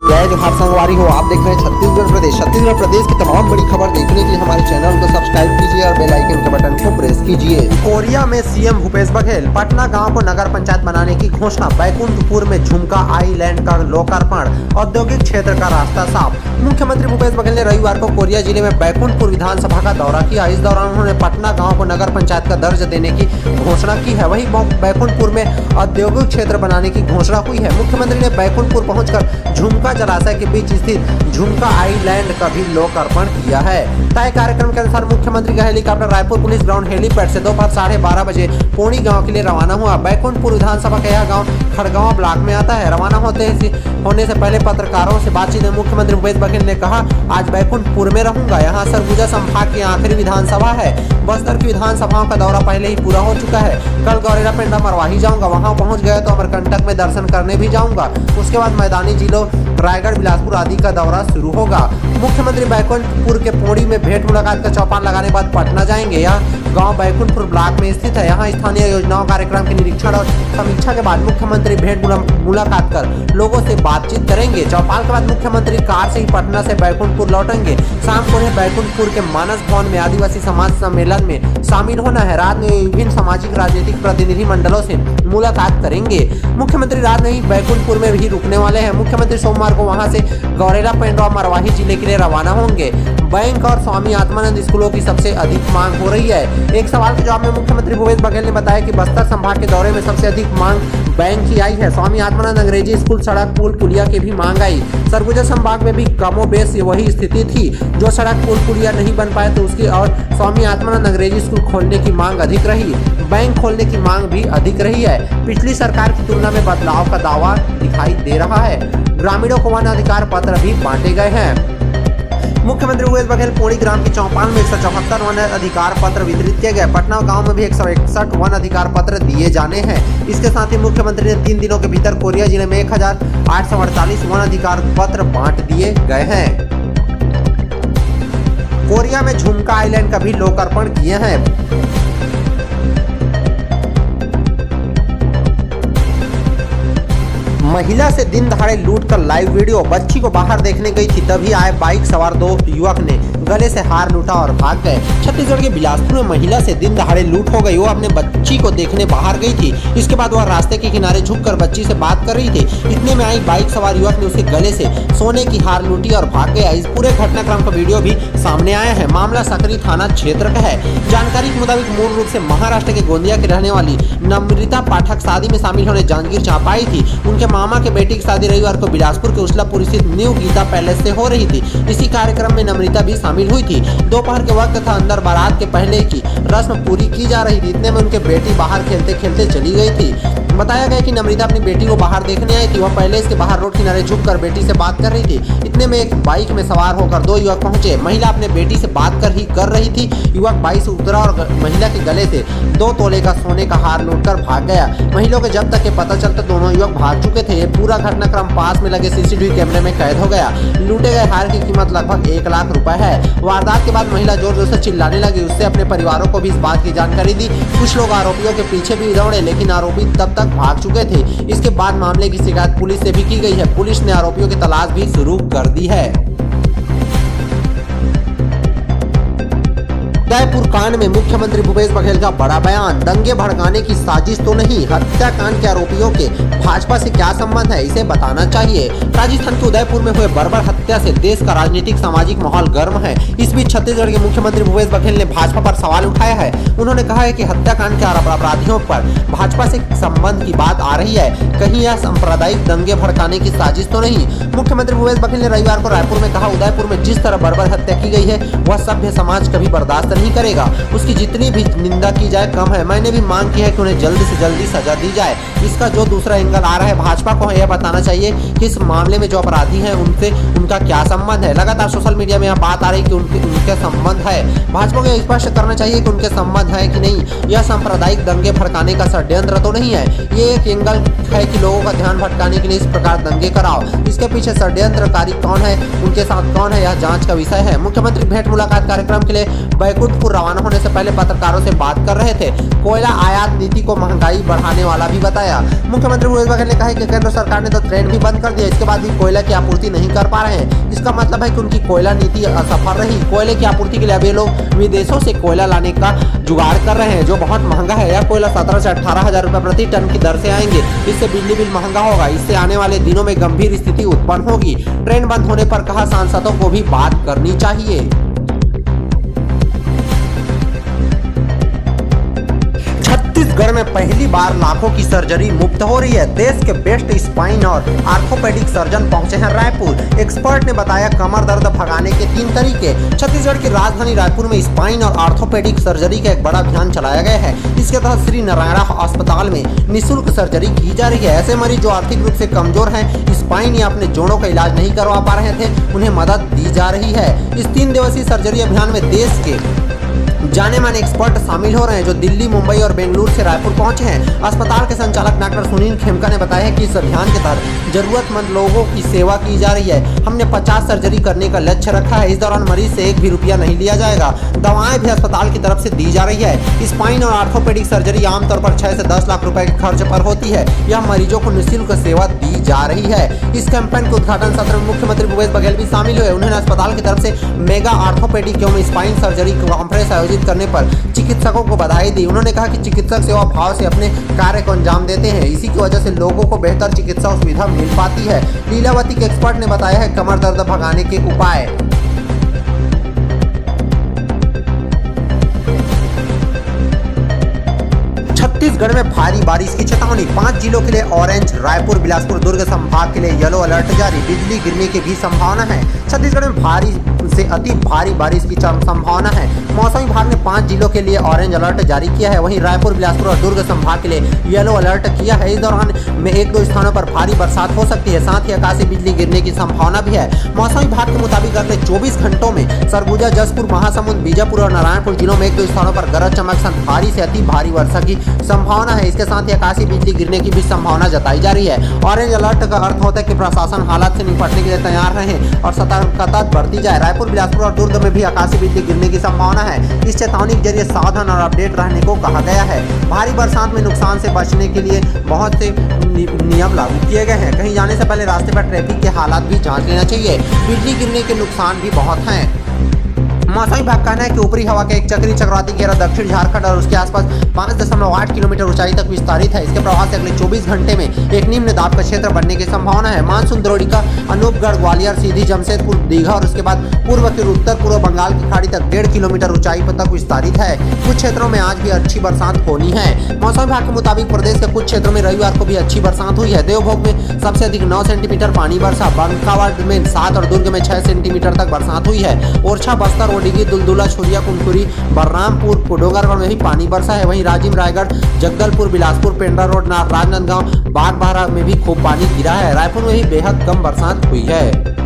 जय जोहार संगवारी हो। आप देख रहे हैं छत्तीसगढ़ प्रदेश की तमाम बड़ी खबर देखने के लिए हमारे चैनल को सब्सक्राइब कीजिए और बेल आइकन के बटन को प्रेस कीजिए। कोरिया में सीएम भूपेश बघेल पटना गांव को नगर पंचायत बनाने की घोषणा। बैकुंठपुर में झुमका आइलैंड का लोकार्पण। औद्योगिक क्षेत्र का रास्ता साफ। मुख्यमंत्री भूपेश बघेल ने रविवार को कोरिया जिले में बैकुंठपुर विधानसभा का दौरा किया। इस दौरान उन्होंने पटना गाँव को नगर पंचायत का दर्ज देने की घोषणा की है। वहीं बैकुंठपुर में औद्योगिक क्षेत्र बनाने की घोषणा हुई है। मुख्यमंत्री ने बैकुंठपुर पहुंचकर झुमका जलाशय के बीच स्थित झुमका आइलैंड का भी लोकार्पण किया है। तय कार्यक्रम के अनुसार मुख्यमंत्री का helicopter Raipur police ground helipad से दोपहर 12:30 बजे पोणी गांव के लिए रवाना हुआ। बैकुंठपुर विधानसभा का यह गांव खड़गांव ब्लॉक में आता है। रवाना होने से पहले पत्रकारों से बातचीत में मुख्यमंत्री भूपेश बघेल ने कहा, आज बैकुंठपुर में रहूंगा। यहाँ सरगुजा संभाग की आखिरी विधानसभा है। बस्तर की विधानसभाओं का दौरा पहले ही पूरा हो चुका है। कल गौरेला पेंडा मरवाही जाऊंगा। वहां पहुंच गया तो अमरकंटक में दर्शन करने भी जाऊंगा। उसके बाद मैदानी जिलों रायगढ़, बिलासपुर आदि का दौरा शुरू होगा। मुख्यमंत्री बैकुंठपुर के पोड़ी में भेंट मुलाकात का चौपाल लगाने के बाद पटना जाएंगे। यह गांव बैकुंठपुर ब्लॉक में स्थित है। यहाँ स्थानीय योजनाओं कार्यक्रम के निरीक्षण और समीक्षा के बाद मुख्यमंत्री भेंट मुलाकात कर लोगों से बातचीत करेंगे। चौपाल के बाद मुख्यमंत्री कार से ही पटना से बैकुंठपुर लौटेंगे। शाम को उन्हें बैकुंठपुर के मानस भवन में आदिवासी समाज सम्मेलन में शामिल होना है। रात में विभिन्न सामाजिक राजनीतिक प्रतिनिधि मंडलों से मुलाकात करेंगे। मुख्यमंत्री रात में ही बैकुंठपुर में भी रुकने वाले हैं। मुख्यमंत्री सोमवार को वहां से गौरेला पेंड्रा और मरवाही जिले के लिए रवाना होंगे। बैंक और स्वामी आत्मानंद स्कूलों की सबसे अधिक मांग हो रही है। एक सवाल के जवाब में मुख्यमंत्री भूपेश बघेल ने बताया कि बस्तर संभाग के दौरे में सबसे अधिक मांग बैंक की आई है। स्वामी आत्मानंद अंग्रेजी स्कूल, सड़क, पुल, पुलिया की भी मांग आई। सरगुजा संभाग में भी कमोबेश वही स्थिति थी। जो सड़क, पुल, पुलिया नहीं बन पाए तो उसकी और स्वामी आत्मानंद अंग्रेजी स्कूल खोलने की मांग अधिक रही। बैंक खोलने की मांग भी अधिक रही है। पिछली सरकार की तुलना में बदलाव का दावा दिखाई दे रहा है। ग्रामीणों को वन अधिकार पत्र भी बांटे गए हैं। मुख्यमंत्री भूपेश बघेल पोड़ी ग्राम के चौपाल में 174 वन अधिकार पत्र वितरित किए गए। पटना गांव में भी 161 वन अधिकार पत्र दिए जाने हैं। इसके साथ ही मुख्यमंत्री ने 3 दिनों के भीतर कोरिया जिले में 1848 वन अधिकार पत्र बांट दिए गए हैं। कोरिया में झुमका आइलैंड का भी लोकार्पण किए हैं। महिला से दिन दहाड़े लूट कर लाइव वीडियो। बच्ची को बाहर देखने गई थी, तभी आए बाइक सवार 2 युवक ने गले से हार लूटा और भाग गए। छत्तीसगढ़ के बिलासपुर में महिला से दिन दहाड़े लूट हो गई। वो अपने बच्ची को देखने बाहर गई थी। इसके बाद वह रास्ते के किनारे झुककर बच्ची से बात कर रही थी। इतने में आई बाइक सवार युवक ने उसके गले से सोने की हार लूटी और भाग गया। इस पूरे घटनाक्रम का वीडियो भी सामने आया है। मामला सकरी थाना क्षेत्र का है। जानकारी के मुताबिक मूल रूप से महाराष्ट्र के गोंदिया की रहने वाली नम्रता पाठक शादी में शामिल होने जांजगीर चांपा आई थी। उनके मामा के बेटी की शादी रविवार को बिलासपुर के उसलापुर स्थित न्यू गीता पैलेस से हो रही थी। इसी कार्यक्रम में नम्रता भी शामिल हुई थी। दोपहर के वक्त था। अंदर बारात के पहले की रस्म पूरी की जा रही थी। इतने में उनके बेटी बाहर खेलते खेलते चली गई थी। बताया गया कि नम्रता अपनी बेटी को बाहर देखने आई थी। वह पहले इसके बाहर रोड किनारे झुककर बेटी से बात कर रही थी। इतने में एक बाइक में सवार होकर 2 युवक पहुंचे। महिला अपने बेटी से बात कर रही थी। युवक बाइक से उतरा और महिला के गले से 2 तोले का सोने का हार लूटकर भाग गया। महिला को जब तक ये पता चलता दोनों युवक भाग चुके थे। पूरा घटनाक्रम पास में लगे सीसीटीवी कैमरे में कैद हो गया। लूटे गए हार की कीमत लगभग 1 लाख रुपए है। वारदात के बाद महिला जोर जोर से चिल्लाने लगी। उससे अपने परिवारों को भी इस बात की जानकारी दी। कुछ लोग आरोपियों के पीछे भी दौड़े, लेकिन आरोपी तब तक भाग चुके थे। इसके बाद मामले की शिकायत पुलिस से भी की गई है। पुलिस ने आरोपियों की तलाश भी शुरू कर दी है। उदयपुर कांड में मुख्यमंत्री भूपेश बघेल का बड़ा बयान। दंगे भड़काने की साजिश तो नहीं, हत्याकांड के आरोपियों के भाजपा से क्या संबंध है, इसे बताना चाहिए। राजस्थान के उदयपुर में हुए बर्बर हत्या से देश का राजनीतिक सामाजिक माहौल गर्म है। इस बीच छत्तीसगढ़ के मुख्यमंत्री भूपेश बघेल ने भाजपा पर सवाल उठाया है। उन्होंने कहा है कि हत्याकांड के अपराधियों पर भाजपा से संबंध की बात आ रही है। कहीं यह सांप्रदायिक दंगे भड़काने की साजिश तो नहीं। मुख्यमंत्री भूपेश बघेल ने रविवार को रायपुर में कहा, उदयपुर में जिस तरह बर्बर हत्या की गई है वह सभ्य समाज कभी बर्दाश्त नहीं करेगा। उसकी जितनी भी निंदा की जाए कम है। मैंने भी मांग की है कि उन्हें जल्दी से जल्दी सजा दी जाए। इसका जो दूसरा एंगल आ रहा है, भाजपा को यह बताना चाहिए कि इस मामले में जो अपराधी हैं उनसे उनका क्या संबंध है। लगातार सोशल मीडिया में यह बात आ रही कि उनके संबंध है। भाजपा को स्पष्ट करना चाहिए कि उनके संबंध है कि नहीं। यह सांप्रदायिक दंगे भड़काने का षड्यंत्र तो नहीं है। ये एक एंगल है कि लोगों का ध्यान भटकाने के लिए इस प्रकार दंगे कराओ। इसके पीछे षड्यंत्रकारी कौन है, उनके साथ कौन है, यह जांच का विषय है। मुख्यमंत्री भेंट मुलाकात कार्यक्रम के लिए बैकुंठ जोधपुर रवाना होने से पहले पत्रकारों से बात कर रहे थे। कोयला आयात नीति को महंगाई बढ़ाने वाला भी बताया। मुख्यमंत्री भूपेश बघेल ने कहा कि केंद्र सरकार ने तो ट्रेन भी बंद कर दिया, इसके बाद भी कोयला की आपूर्ति नहीं कर पा रहे हैं। इसका मतलब है कि उनकी कोयला नीति असफल रही। कोयले की आपूर्ति के लिए अब ये लोग विदेशों से कोयला लाने का जुगाड़ कर रहे हैं, जो बहुत महंगा है। यह कोयला 17 से 18 हजार रुपए प्रति टन की दर से आएंगे। इससे बिजली बिल महंगा होगा। इससे आने वाले दिनों में गंभीर स्थिति उत्पन्न होगी। ट्रेन बंद होने पर कहा सांसदों को भी बात करनी चाहिए। छत्तीसगढ़ में पहली बार लाखों की सर्जरी मुफ्त हो रही है। देश के बेस्ट स्पाइन और आर्थोपेडिक सर्जन पहुंचे हैं रायपुर। एक्सपर्ट ने बताया कमर दर्द भगाने के 3 तरीके। छत्तीसगढ़ की राजधानी रायपुर में स्पाइन और आर्थोपेडिक सर्जरी का एक बड़ा अभियान चलाया गया है। इसके तहत श्री नारायणा अस्पताल में निःशुल्क सर्जरी की जा रही है। ऐसे मरीज जो आर्थिक रूप से कमजोर हैं, स्पाइन या अपने जोड़ों का इलाज नहीं करवा पा रहे थे, उन्हें मदद दी जा रही है। इस 3 दिवसीय सर्जरी अभियान में देश के जाने माने एक्सपर्ट शामिल हो रहे हैं, जो दिल्ली, मुंबई और बेंगलुरु से रायपुर पहुंचे हैं। अस्पताल के संचालक डॉक्टर सुनील खेमका ने बताया है कि इस अभियान के तहत जरूरतमंद लोगों की सेवा की जा रही है। हमने 50 सर्जरी करने का लक्ष्य रखा है। इस दौरान मरीज से 1 भी रुपया नहीं लिया जाएगा। दवाएं भी अस्पताल की तरफ से दी जा रही है। स्पाइन और आर्थोपेडिक सर्जरी आमतौर पर 6 से 10 लाख रुपए के खर्च पर होती है। यह मरीजों को निःशुल्क सेवा दी जा रही है। इस कैंपेन के उद्घाटन सत्र में मुख्यमंत्री भूपेश बघेल भी शामिल हुए। उन्होंने अस्पताल की तरफ से मेगा आर्थोपेडिक एवं स्पाइन सर्जरी कॉन्फ्रेंस आयोजित करने पर चिकित्सकों को बधाई दी। उन्होंने कहा कि चिकित्सक सेवा भाव से अपने कार्य को अंजाम देते हैं। इसी की वजह से लोगों को बेहतर चिकित्सा सुविधा मिल पाती है। लीलावती के एक्सपर्ट ने बताया है कमर दर्द भगाने के उपाय। छत्तीसगढ़ में भारी बारिश की चेतावनी। 5 जिलों के लिए ऑरेंज, रायपुर, बिलासपुर, दुर्ग संभाग के लिए येलो अलर्ट जारी। बिजली गिरने की भी संभावना है। छत्तीसगढ़ में भारी से अति भारी बारिश की संभावना है। मौसम विभाग ने 5 जिलों के लिए ऑरेंज अलर्ट जारी किया है। वहीं रायपुर, बिलासपुर और दुर्ग संभाग के लिए येलो अलर्ट किया है। इस दौरान में 1-2 स्थानों पर भारी बरसात हो सकती है। साथ ही आकाशीय बिजली गिरने की संभावना भी है। मौसम विभाग के मुताबिक अगले 24 घंटों में सरगुजा, जसपुर, महासमुंद, बीजापुर और नारायणपुर जिलों में 1-2 स्थानों पर गरज चमक साथ भारी से अति भारी वर्षा की संभावना है। इसके साथ ही आकाशीय बिजली गिरने की भी संभावना जताई जा रही है। ऑरेंज अलर्ट का अर्थ होता है कि प्रशासन हालात से निपटने के लिए तैयार रहे और सतर्कता बरती जाए। रायपुर, बिलासपुर और दुर्ग में भी आकाशीय बिजली गिरने की संभावना है। इस चेतावनी के जरिए सावधान और अपडेट रहने को कहा गया है। भारी बरसात में नुकसान से बचने के लिए बहुत से नियम लागू किए गए हैं। कहीं जाने से पहले रास्ते पर ट्रैफिक के हालात भी जांच लेना चाहिए। बिजली गिरने के नुकसान भी बहुत हैं। मौसम विभाग का कहना है कि ऊपरी हवा का एक चक्री चक्रवाती घेरा दक्षिण झारखंड और उसके आसपास 5.8 किलोमीटर ऊंचाई तक विस्तारित है। इसके प्रभाव से अगले 24 घंटे में एक निम्न दाब का क्षेत्र बनने की संभावना है। मानसून द्रोणिका अनूपगढ़, ग्वालियर, सीधी, जमशेदपुर, दीघा और उसके बाद पूर्व की उत्तर पूर्व बंगाल की खाड़ी तक 1.5 किलोमीटर ऊंचाई तक विस्तारित है। कुछ क्षेत्रों में आज भी अच्छी बरसात होनी है। मौसम विभाग के मुताबिक प्रदेश के कुछ क्षेत्रों में रविवार को भी अच्छी बरसात हुई है। देवभोग में सबसे अधिक 9 सेंटीमीटर पानी बरसा। बंकावट में 7 और दुर्ग में 6 सेंटीमीटर तक बरसात हुई है। ओरछा, बस्तर, ओडिगी, दुलदुला, छुरिया, कुनकुरी, बलरामपुर, डोंगरगढ़ में भी पानी बरसा है। वहीं राजिम, रायगढ़, जगदलपुर, बिलासपुर, पेंड्रा रोड, राजनांदगांव, बागबाहरा में भी खूब पानी गिरा है। रायपुर में भी बेहद कम बरसात हुई है।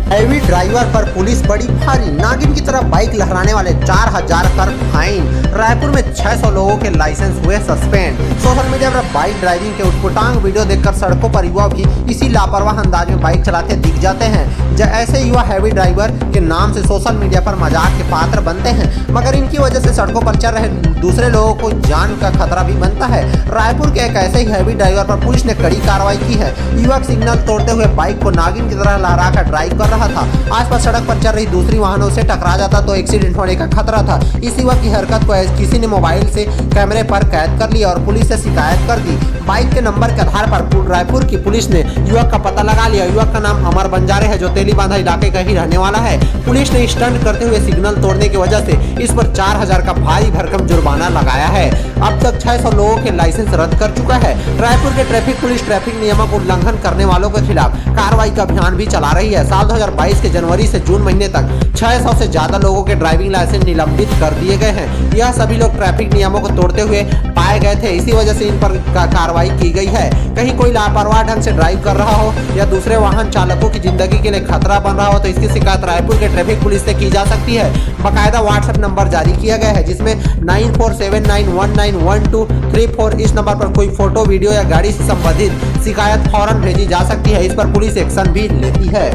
हैवी ड्राइवर पर पुलिस बड़ी भारी। नागिन की तरह बाइक लहराने वाले 4000 कर फाइन। रायपुर में 600 लोगों के लाइसेंस हुए सस्पेंड। सोशल मीडिया पर बाइक ड्राइविंग के उटपटांग वीडियो देखकर सड़कों पर युवा भी इसी लापरवाह अंदाज में बाइक चलाते दिख जाते हैं। ऐसे युवा हैवी ड्राइवर के नाम से सोशल मीडिया पर मजाक के पात्र बनते हैं, मगर इनकी वजह से सड़कों पर चल रहे दूसरे लोगों को जान का खतरा भी बनता है। रायपुर के एक ऐसे ही हैवी ड्राइवर पर पुलिस ने कड़ी कार्रवाई की है। युवक सिग्नल तोड़ते हुए बाइक को नागिन की तरह लहराकर ड्राइव कर रहा था। आसपास सड़क पर चल रही दूसरी वाहनों से टकरा जाता तो एक्सीडेंट होने का खतरा था। इस युवक की हरकत को किसी ने मोबाइल से कैमरे पर कैद कर लिया और पुलिस से शिकायत कर दी। बाइक के नंबर के आधार पर रायपुर की पुलिस ने युवक का पता लगा लिया। युवक का नाम अमर बंजारे है, जो तेलीबांधा इलाके का ही रहने वाला है। पुलिस ने स्टंट करते हुए सिग्नल तोड़ने की वजह से इस पर 4000 का भारी भरकम जुर्माना लगाया है। अब तक 600 लोगों के लाइसेंस रद्द कर चुका है। रायपुर के ट्रैफिक पुलिस ट्रैफिक नियमों का उल्लंघन करने वालों के खिलाफ कार्रवाई का अभियान भी चला रही है। साल 2022 के जनवरी से जून महीने तक 600 से ज्यादा लोगों के ड्राइविंग लाइसेंस निलंबित कर दिए गए हैं। यह सभी लोग ट्रैफिक नियमों को तोड़ते हुए पाए गए थे। इसी वजह से इन पर कार्रवाई की गई है। कहीं कोई लापरवाह ढंग से ड्राइव कर रहा हो या दूसरे वाहन चालकों की जिंदगी के लिए खतरा बन रहा हो तो इसकी शिकायत रायपुर के ट्रैफिक पुलिस से की जा सकती है। बाकायदा व्हाट्सएप नंबर जारी किया गया है, जिसमें 9479191234 इस नंबर पर कोई फोटो, वीडियो या गाड़ी से संबंधित शिकायत फौरन भेजी जा सकती है। इस पर पुलिस एक्शन भी लेती है।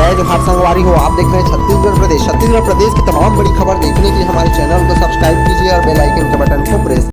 जय जोहार संगवारी हो, आप देख रहे हैं छत्तीसगढ़ प्रदेश की तमाम बड़ी खबर देखने के लिए हमारे चैनल को सब्सक्राइब कीजिए और बेल आइकन के बटन को प्रेस